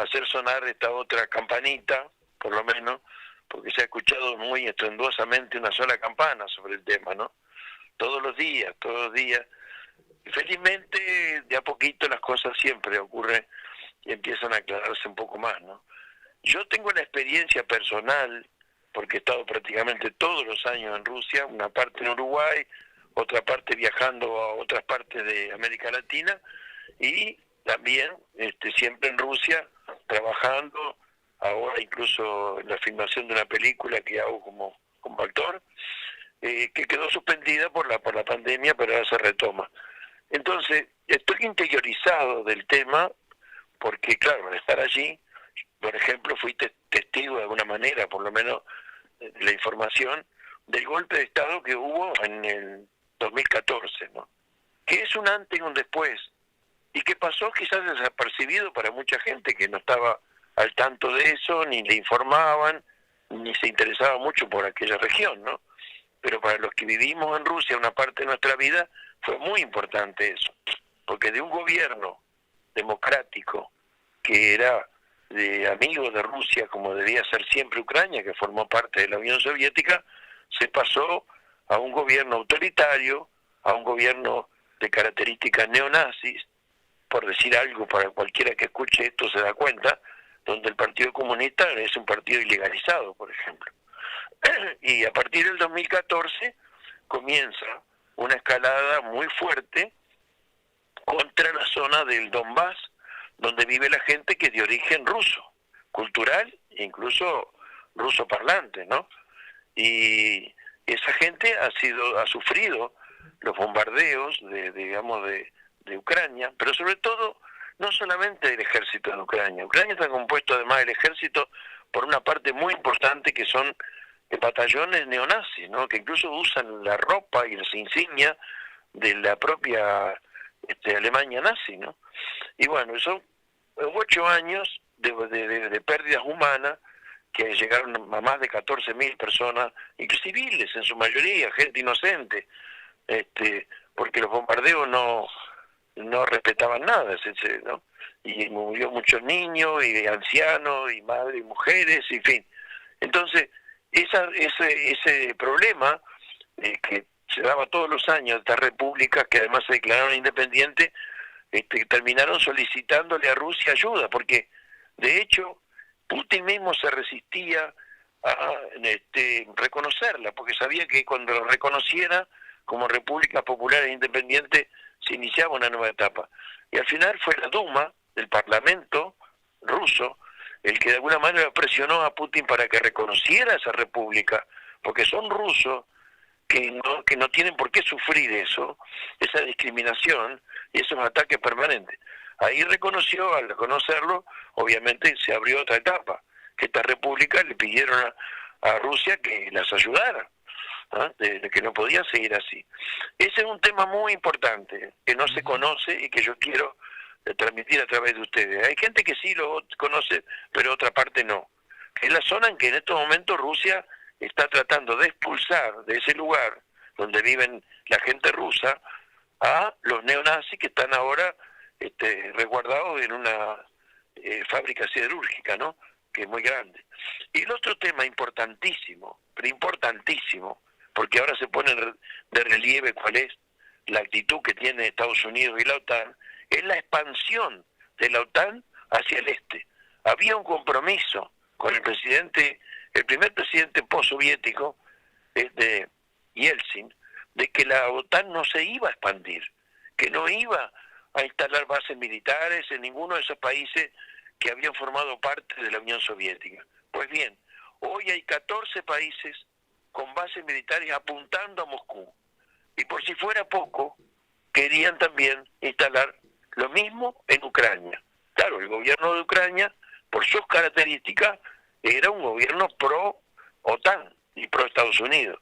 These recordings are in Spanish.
hacer sonar esta otra campanita, por lo menos, porque se ha escuchado muy estruendosamente una sola campana sobre el tema, ¿no? Todos los días. Y felizmente, de a poquito las cosas siempre ocurren y empiezan a aclararse un poco más, ¿no? Yo tengo la experiencia personal, porque he estado prácticamente todos los años en Rusia, una parte en Uruguay, otra parte viajando a otras partes de América Latina, y también siempre en Rusia, trabajando, ahora incluso en la filmación de una película que hago como actor, que quedó suspendida por la pandemia, pero ahora se retoma. Entonces, estoy interiorizado del tema, porque claro, al estar allí, por ejemplo, fui testigo de alguna manera, por lo menos de la información, del golpe de Estado que hubo en el 2014, ¿no? Que es un antes y un después, y que pasó quizás desapercibido para mucha gente que no estaba al tanto de eso, ni le informaban, ni se interesaba mucho por aquella región, ¿no? Pero para los que vivimos en Rusia una parte de nuestra vida fue muy importante eso, porque de un gobierno democrático que era de amigos de Rusia, como debía ser siempre Ucrania, que formó parte de la Unión Soviética, se pasó a un gobierno autoritario, a un gobierno de características neonazis, por decir algo, para cualquiera que escuche esto se da cuenta, donde el Partido Comunista es un partido ilegalizado, por ejemplo. Y a partir del 2014 comienza una escalada muy fuerte contra la zona del Donbass, donde vive la gente que es de origen ruso, cultural e incluso ruso parlante, ¿no? Y esa gente ha sufrido los bombardeos de Ucrania, pero sobre todo no solamente del ejército de Ucrania. Ucrania está compuesto además del ejército por una parte muy importante que son batallones neonazis, ¿no? Que incluso usan la ropa y las insignias de la propia Alemania nazi, ¿no? Y bueno, son 8 años de pérdidas humanas que llegaron a más de 14.000 personas, inclusive civiles en su mayoría, gente inocente, porque los bombardeos no respetaban nada, ¿no? Y murió muchos niños y ancianos y madres y mujeres, en fin. Entonces, ese problema que se daba todos los años de estas repúblicas que además se declararon independientes, terminaron solicitándole a Rusia ayuda, porque de hecho Putin mismo se resistía a reconocerla, porque sabía que cuando lo reconociera como república popular e independiente se iniciaba una nueva etapa. Y al final fue la Duma del Parlamento ruso el que de alguna manera presionó a Putin para que reconociera esa república, porque son rusos que no tienen por qué sufrir eso, esa discriminación y esos ataques permanentes. Ahí reconoció, al reconocerlo, obviamente se abrió otra etapa, que estas repúblicas le pidieron a Rusia que las ayudara, ¿no? De que no podía seguir así. Ese es un tema muy importante, que no se conoce y que yo quiero transmitir a través de ustedes. Hay gente que sí lo conoce, pero otra parte no. Es la zona en que en estos momentos Rusia está tratando de expulsar de ese lugar donde viven la gente rusa a los neonazis que están ahora resguardados en una fábrica siderúrgica, ¿no? Que es muy grande. Y el otro tema importantísimo, pero importantísimo, porque ahora se pone de relieve cuál es la actitud que tiene Estados Unidos y la OTAN, es la expansión de la OTAN hacia el este. Había un compromiso con el primer presidente postsoviético, Yeltsin, de que la OTAN no se iba a expandir, que no iba a instalar bases militares en ninguno de esos países que habían formado parte de la Unión Soviética. Pues bien, hoy hay 14 países con bases militares apuntando a Moscú. Y por si fuera poco, querían también instalar lo mismo en Ucrania. Claro, el gobierno de Ucrania, por sus características, era un gobierno pro-OTAN y pro-Estados Unidos.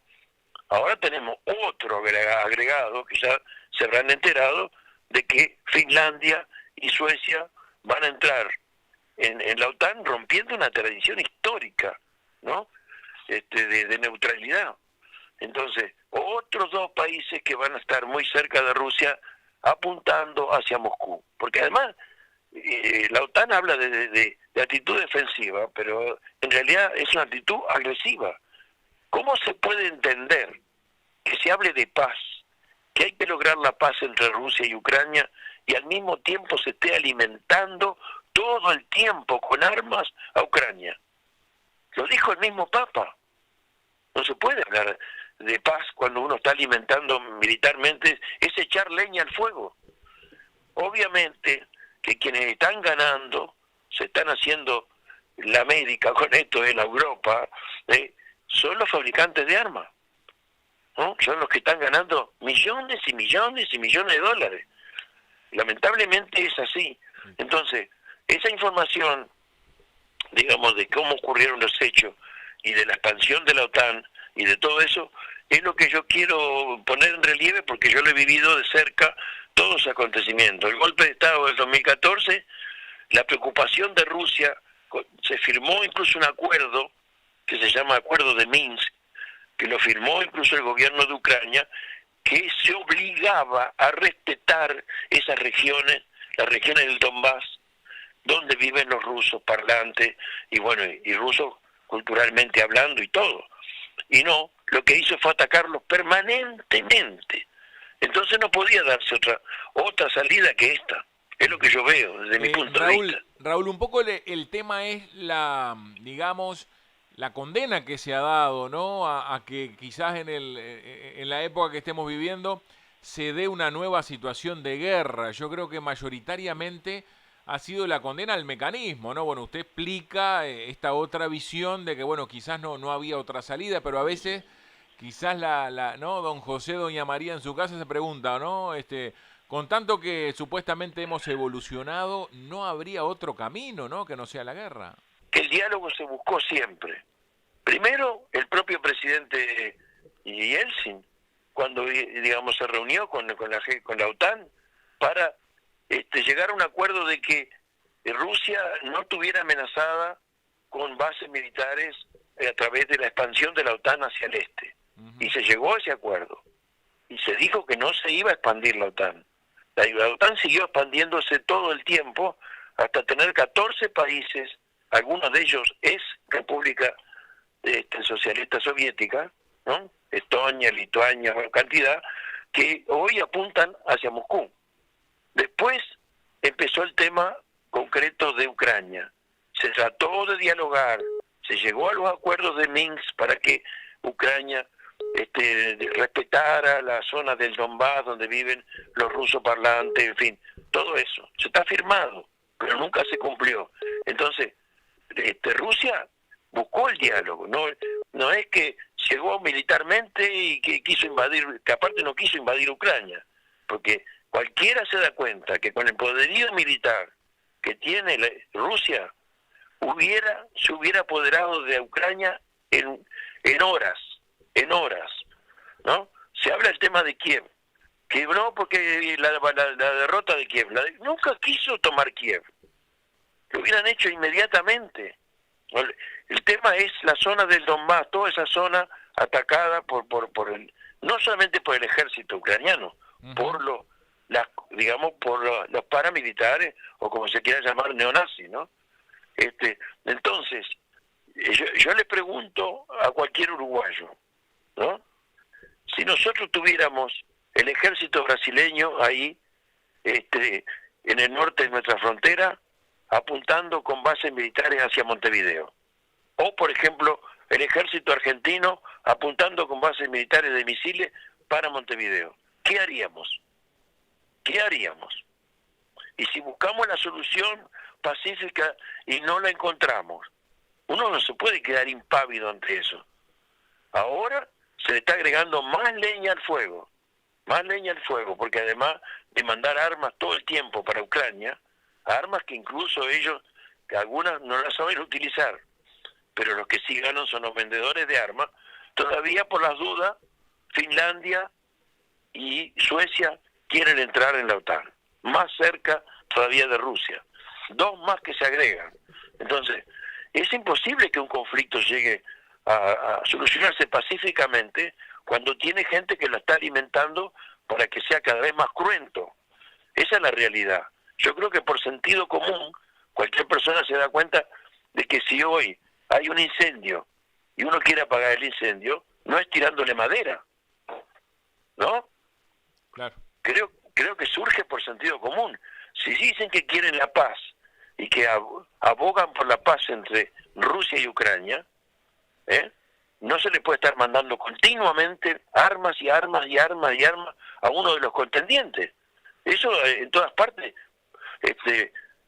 Ahora tenemos otro agregado, que ya se habrán enterado, de que Finlandia y Suecia van a entrar en la OTAN rompiendo una tradición histórica, ¿no? De neutralidad. Entonces, otros 2 países que van a estar muy cerca de Rusia apuntando hacia Moscú. Porque además, la OTAN habla de actitud defensiva, pero en realidad es una actitud agresiva. ¿Cómo se puede entender que se hable de paz, que hay que lograr la paz entre Rusia y Ucrania, y al mismo tiempo se esté alimentando todo el tiempo con armas a Ucrania? Lo dijo el mismo Papa. No se puede hablar de paz cuando uno está alimentando militarmente, es echar leña al fuego. Obviamente que quienes están ganando, se están haciendo la América con esto en la Europa, son los fabricantes de armas, ¿no? Son los que están ganando millones y millones y millones de dólares. Lamentablemente es así. Entonces, esa información, digamos, de cómo ocurrieron los hechos y de la expansión de la OTAN y de todo eso, es lo que yo quiero poner en relieve porque yo lo he vivido de cerca todos los acontecimientos. El golpe de Estado del 2014, la preocupación de Rusia, se firmó incluso un acuerdo que se llama Acuerdo de Minsk, que lo firmó incluso el gobierno de Ucrania, que se obligaba a respetar esas regiones, las regiones del Donbass, donde viven los rusos parlantes, y bueno, y rusos culturalmente hablando y todo. Y no, lo que hizo fue atacarlos permanentemente. Entonces no podía darse otra salida que esta. Es lo que yo veo desde mi punto de vista. Raúl, un poco el tema es digamos, la condena que se ha dado, ¿no? A que quizás en la época que estemos viviendo se dé una nueva situación de guerra. Yo creo que mayoritariamente ha sido la condena al mecanismo, ¿no? Bueno, usted explica esta otra visión de que, bueno, quizás no había otra salida, pero a veces quizás ¿no? Don José, Doña María en su casa se pregunta, ¿no? Con tanto que supuestamente hemos evolucionado, ¿no habría otro camino, ¿no? Que no sea la guerra. El diálogo se buscó siempre. Primero, el propio presidente Yeltsin, cuando, digamos, se reunió con la OTAN para llegar a un acuerdo de que Rusia no estuviera amenazada con bases militares a través de la expansión de la OTAN hacia el este. Y se llegó a ese acuerdo. Y se dijo que no se iba a expandir la OTAN. La OTAN siguió expandiéndose todo el tiempo hasta tener 14 países, algunos de ellos es República Socialista Soviética, ¿no? Estonia, Lituania, bueno, cantidad, que hoy apuntan hacia Moscú. Después empezó el tema concreto de Ucrania. Se trató de dialogar, se llegó a los acuerdos de Minsk para que Ucrania respetara la zona del Donbass donde viven los rusos parlantes, en fin, todo eso. Se está firmado, pero nunca se cumplió. Entonces, Rusia buscó el diálogo, no es que llegó militarmente y que quiso invadir, que aparte no quiso invadir Ucrania, porque cualquiera se da cuenta que con el poderío militar que tiene Rusia, se hubiera apoderado de Ucrania en horas, ¿no? Se habla del tema de Kiev, que no, porque la derrota de Kiev, nunca quiso tomar Kiev, lo hubieran hecho inmediatamente. El tema es la zona del Donbass, toda esa zona atacada no solamente por el ejército ucraniano, por los paramilitares, o como se quiera llamar, neonazis, ¿no? Entonces, yo le pregunto a cualquier uruguayo, ¿no? Si nosotros tuviéramos el ejército brasileño ahí, en el norte de nuestra frontera, apuntando con bases militares hacia Montevideo, o por ejemplo, el ejército argentino apuntando con bases militares de misiles para Montevideo, ¿qué haríamos? ¿Qué haríamos? Y si buscamos la solución pacífica y no la encontramos, uno no se puede quedar impávido ante eso. Ahora se le está agregando más leña al fuego, porque además de mandar armas todo el tiempo para Ucrania, armas que incluso ellos, que algunas no las saben utilizar, pero los que sí ganan son los vendedores de armas, todavía por las dudas, Finlandia y Suecia quieren entrar en la OTAN, más cerca todavía de Rusia, 2 más que se agregan. Entonces, es imposible que un conflicto llegue a solucionarse pacíficamente cuando tiene gente que lo está alimentando para que sea cada vez más cruento. Esa es la realidad. Yo creo que por sentido común, cualquier persona se da cuenta de que si hoy hay un incendio y uno quiere apagar el incendio, no es tirándole madera, ¿no? Claro. Creo que surge por sentido común. Si dicen que quieren la paz y que abogan por la paz entre Rusia y Ucrania, no se le puede estar mandando continuamente armas y armas y armas y armas a uno de los contendientes. Eso en todas partes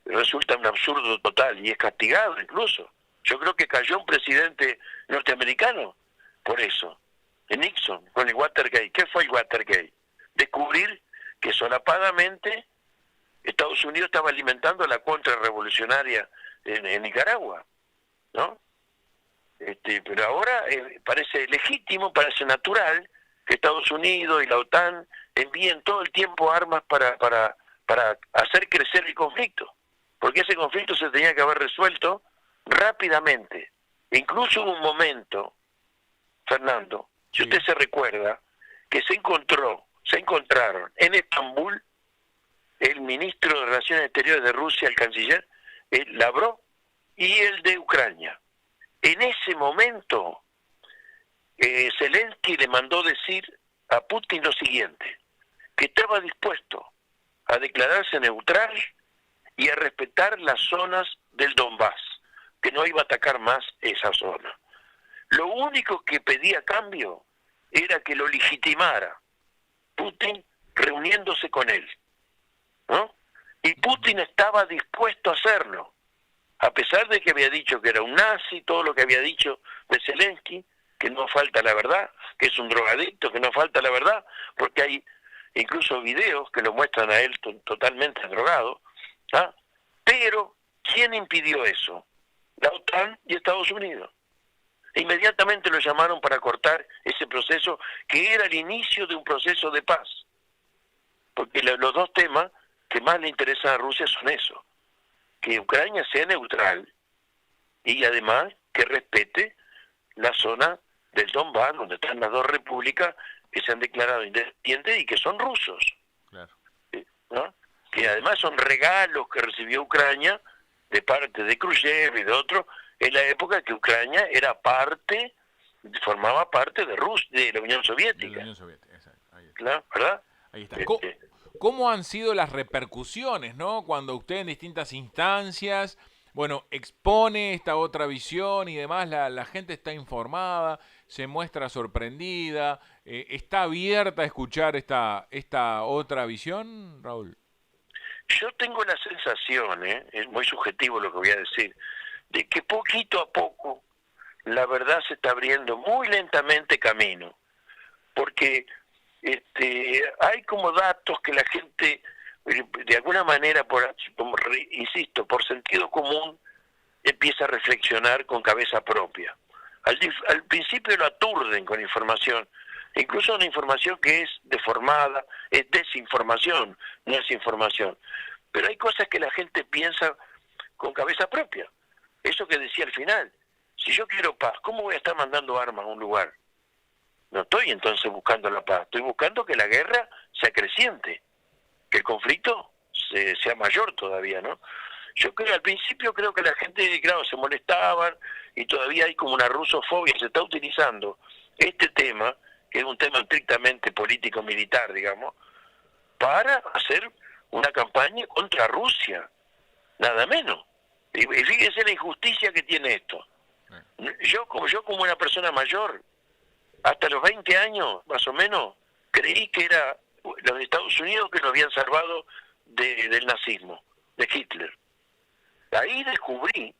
resulta un absurdo total y es castigado incluso. Yo creo que cayó un presidente norteamericano por eso, Nixon, con el Watergate. ¿Qué fue el Watergate? Descubrir que solapadamente Estados Unidos estaba alimentando la contrarrevolucionaria en Nicaragua, ¿no? Pero ahora parece legítimo, parece natural que Estados Unidos y la OTAN envíen todo el tiempo armas para hacer crecer el conflicto, porque ese conflicto se tenía que haber resuelto rápidamente. Incluso hubo un momento, Fernando, si usted se recuerda, que se encontraron en Estambul el ministro de Relaciones Exteriores de Rusia, el canciller, Lavrov, y el de Ucrania. En ese momento, Zelensky le mandó decir a Putin lo siguiente, que estaba dispuesto a declararse neutral y a respetar las zonas del Donbass, que no iba a atacar más esa zona. Lo único que pedía a cambio era que lo legitimara Putin reuniéndose con él, ¿no? Y Putin estaba dispuesto a hacerlo, a pesar de que había dicho que era un nazi, todo lo que había dicho de Zelensky, que no falta la verdad, que es un drogadicto, que no falta la verdad, porque hay incluso videos que lo muestran a él totalmente drogado, ¿ah? Pero, ¿quién impidió eso? La OTAN y Estados Unidos. Inmediatamente lo llamaron para cortar ese proceso, que era el inicio de un proceso de paz. Porque los dos temas que más le interesan a Rusia son eso, que Ucrania sea neutral y además que respete la zona del Donbass, donde están las dos repúblicas que se han declarado independientes y que son rusos, Claro. ¿no? Que además son regalos que recibió Ucrania de parte de Khrushchev y de otros en la época que Ucrania formaba parte de de la Unión Soviética. De la Unión Soviética, exacto. Ahí está. Claro, ¿verdad? Ahí está. ¿Cómo han sido las repercusiones, ¿no? Cuando usted en distintas instancias, bueno, expone esta otra visión y demás, la gente está informada, se muestra sorprendida, está abierta a escuchar esta otra visión, Raúl? Yo tengo la sensación, es muy subjetivo lo que voy a decir, de que poquito a poco la verdad se está abriendo muy lentamente camino, porque hay como datos que la gente, de alguna manera, insisto, por sentido común, empieza a reflexionar con cabeza propia. Al principio lo aturden con información, incluso una información que es deformada, es desinformación, no es información. Pero hay cosas que la gente piensa con cabeza propia. Eso que decía al final, si yo quiero paz, ¿cómo voy a estar mandando armas a un lugar? No estoy entonces buscando la paz, estoy buscando que la guerra sea creciente, que el conflicto sea mayor todavía, ¿no? Yo creo, al principio creo que la gente, claro, se molestaban y todavía hay como una rusofobia, se está utilizando este tema, que es un tema estrictamente político-militar, digamos, para hacer una campaña contra Rusia, nada menos. Y fíjense la injusticia que tiene esto. Yo como una persona mayor, hasta los 20 años, más o menos, creí que era los Estados Unidos que nos habían salvado del nazismo, de Hitler. Ahí descubrí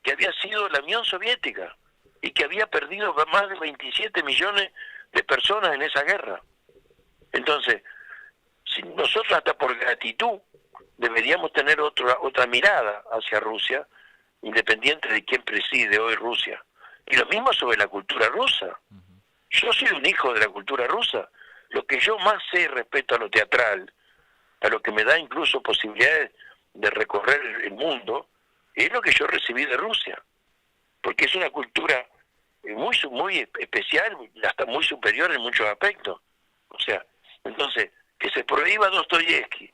que había sido la Unión Soviética y que había perdido más de 27 millones de personas en esa guerra. Entonces, si nosotros hasta por gratitud deberíamos tener otra mirada hacia Rusia, independiente de quién preside hoy Rusia. Y lo mismo sobre la cultura rusa. Yo soy un hijo de la cultura rusa. Lo que yo más sé respecto a lo teatral, a lo que me da incluso posibilidades de recorrer el mundo, es lo que yo recibí de Rusia. Porque es una cultura muy especial, hasta muy superior en muchos aspectos. O sea, entonces, que se prohíba Dostoyevsky,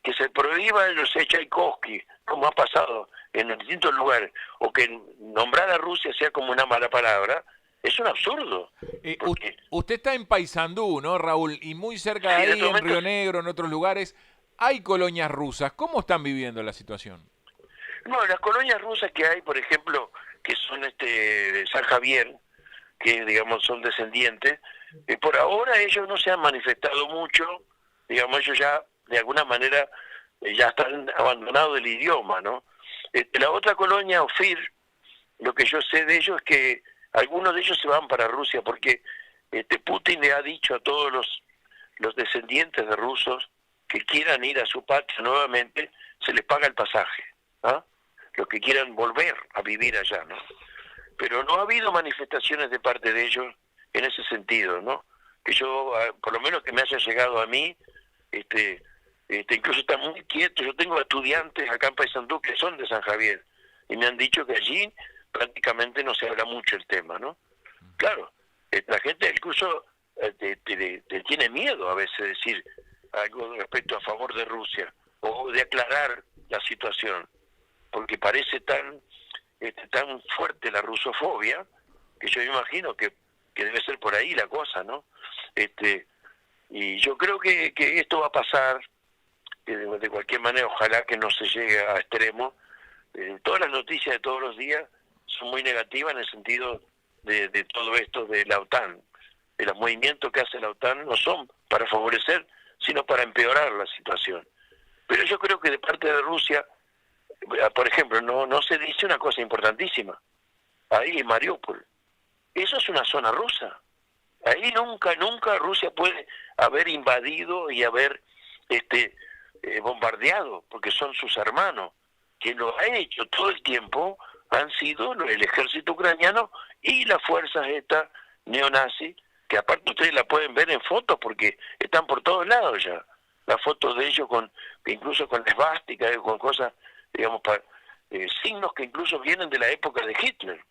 que se prohíba el Tchaikovsky, como ha pasado en distintos lugares, o que nombrar a Rusia sea como una mala palabra, es un absurdo. Porque, usted está en Paysandú, ¿no, Raúl? Y muy cerca de sí, en ahí, este en momento, Río Negro, en otros lugares, hay colonias rusas. ¿Cómo están viviendo la situación? no, las colonias rusas que hay, por ejemplo, que son de San Javier, que digamos son descendientes, por ahora ellos no se han manifestado mucho, digamos ellos ya de alguna manera ya están abandonados del idioma, ¿no? La otra colonia, Ofir, lo que yo sé de ellos es que algunos de ellos se van para Rusia porque Putin le ha dicho a todos los descendientes de rusos que quieran ir a su patria nuevamente, se les paga el pasaje, ¿ah? Los que quieran volver a vivir allá, ¿no? Pero no ha habido manifestaciones de parte de ellos en ese sentido, ¿no? Que yo, por lo menos que me haya llegado a mí, incluso están muy quietos. Yo tengo estudiantes acá en Paysandú que son de San Javier y me han dicho que allí prácticamente no se habla mucho el tema, ¿no? Claro, la gente incluso te tiene miedo a veces decir algo respecto a favor de Rusia o de aclarar la situación, porque parece tan fuerte la rusofobia que yo imagino que debe ser por ahí la cosa, ¿no? Y yo creo que esto va a pasar de cualquier manera, ojalá que no se llegue a extremos. Todas las noticias de todos los días son muy negativas en el sentido de todo esto de la OTAN. De los movimientos que hace la OTAN no son para favorecer, sino para empeorar la situación. Pero yo creo que de parte de Rusia, por ejemplo, no se dice una cosa importantísima. Ahí en Mariupol, eso es una zona rusa. Ahí nunca Rusia puede haber invadido y haber bombardeado, porque son sus hermanos. Quien lo ha hecho todo el tiempo han sido el ejército ucraniano y las fuerzas estas neonazis, que aparte ustedes la pueden ver en fotos porque están por todos lados ya. Las fotos de ellos incluso con esvástica, con cosas, digamos, signos que incluso vienen de la época de Hitler.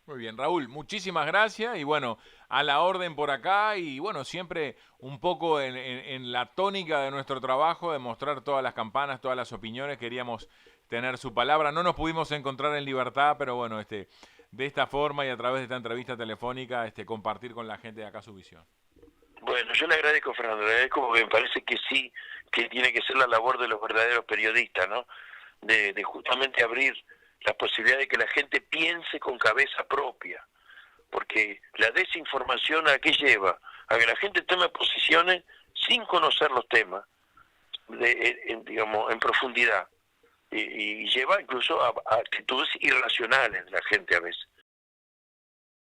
Muy bien, Raúl, muchísimas gracias y bueno, a la orden por acá y bueno, siempre un poco en la tónica de nuestro trabajo, de mostrar todas las campanas, todas las opiniones, queríamos tener su palabra. No nos pudimos encontrar en libertad, pero bueno, de esta forma y a través de esta entrevista telefónica, compartir con la gente de acá su visión. Bueno, yo le agradezco, Fernando, le agradezco porque me parece que sí, que tiene que ser la labor de los verdaderos periodistas, ¿no? De justamente abrir la posibilidad de que la gente piense con cabeza propia, porque la desinformación ¿a qué lleva? A que la gente tome posiciones sin conocer los temas, digamos, en profundidad, y lleva incluso a actitudes irracionales de la gente a veces.